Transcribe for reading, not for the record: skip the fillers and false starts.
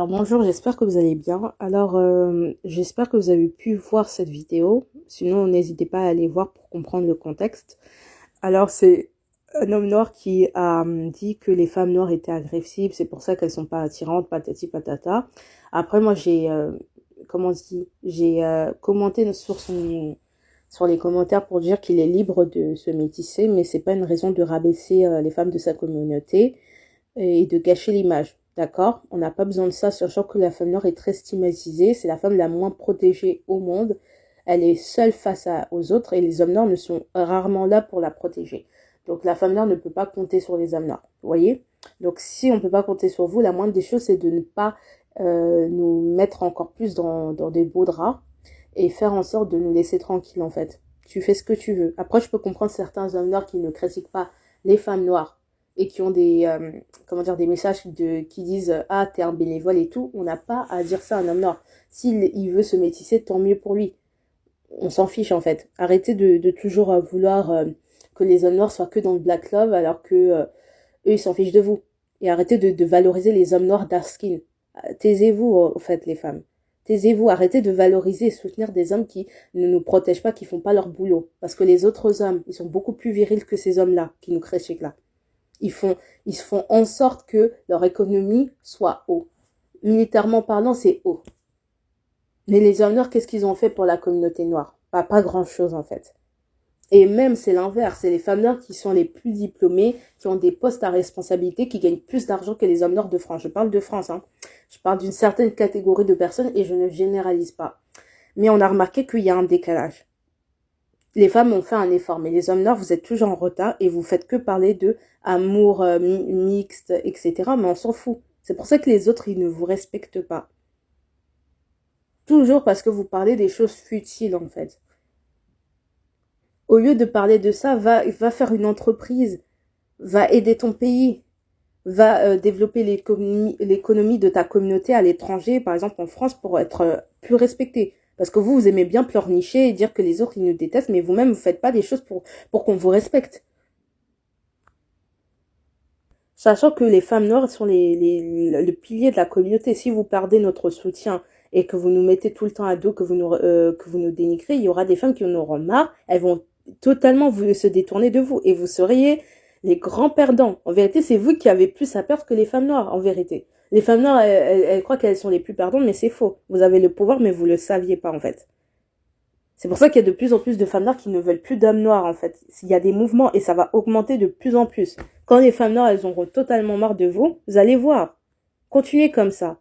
Alors bonjour, j'espère que vous allez bien. J'espère que vous avez pu voir cette vidéo. Sinon, n'hésitez pas à aller voir pour comprendre le contexte. C'est un homme noir qui a dit que les femmes noires étaient agressives, c'est pour ça qu'elles sont pas attirantes, patati patata. Après, moi, j'ai commenté sur les commentaires pour dire qu'il est libre de se métisser, mais c'est pas une raison de rabaisser les femmes de sa communauté et de gâcher l'image. D'accord? On n'a pas besoin de ça, sachant que la femme noire est très stigmatisée. C'est la femme la moins protégée au monde. Elle est seule aux autres et les hommes noirs ne sont rarement là pour la protéger. Donc la femme noire ne peut pas compter sur les hommes noirs. Vous voyez? Donc si on ne peut pas compter sur vous, la moindre des choses, c'est de ne pas nous mettre encore plus dans des beaux draps et faire en sorte de nous laisser tranquilles en fait. Tu fais ce que tu veux. Après, je peux comprendre certains hommes noirs qui ne critiquent pas les femmes noires et qui ont des messages qui disent ah t'es un bénévole et tout. On n'a pas à dire ça à un homme noir. S'il veut se métisser, tant mieux pour lui. On s'en fiche en fait. Arrêtez de toujours vouloir que les hommes noirs soient que dans le black love alors que eux ils s'en fichent de vous. Et arrêtez de valoriser les hommes noirs dark skin. Taisez-vous au fait les femmes. Taisez-vous, arrêtez de valoriser et soutenir des hommes qui ne nous protègent pas, qui font pas leur boulot. Parce que les autres hommes, ils sont beaucoup plus virils que ces hommes-là, qui nous critiquent là. Ils font, ils font en sorte que leur économie soit haut. Militairement parlant, c'est haut. Mais les hommes noirs, qu'est-ce qu'ils ont fait pour la communauté noire? Pas grand-chose en fait. Et même c'est l'inverse, c'est les femmes noires qui sont les plus diplômées, qui ont des postes à responsabilité, qui gagnent plus d'argent que les hommes noirs de France. Je parle de France, hein. Je parle d'une certaine catégorie de personnes et je ne généralise pas. Mais on a remarqué qu'il y a un décalage. Les femmes ont fait un effort, mais les hommes noirs, vous êtes toujours en retard et vous faites que parler de amour mixte, etc. Mais on s'en fout. C'est pour ça que les autres, ils ne vous respectent pas. Toujours parce que vous parlez des choses futiles, en fait. Au lieu de parler de ça, va faire une entreprise, va aider ton pays, va développer l'économie de ta communauté à l'étranger, par exemple en France, pour être plus respecté. Parce que vous aimez bien pleurnicher et dire que les autres, ils nous détestent, mais vous-même, vous faites pas des choses pour qu'on vous respecte. Sachant que les femmes noires sont le pilier de la communauté. Si vous perdez notre soutien et que vous nous mettez tout le temps à dos, que vous nous dénigrez, il y aura des femmes qui en auront marre. Elles vont totalement se détourner de vous et vous seriez les grands perdants. En vérité, c'est vous qui avez plus à perdre que les femmes noires, en vérité. Les femmes noires, elles croient qu'elles sont les plus perdantes, mais c'est faux. Vous avez le pouvoir, mais vous le saviez pas, en fait. C'est pour ça qu'il y a de plus en plus de femmes noires qui ne veulent plus d'hommes noirs, en fait. Il y a des mouvements et ça va augmenter de plus en plus. Quand les femmes noires, elles auront totalement marre de vous, vous allez voir. Continuez comme ça.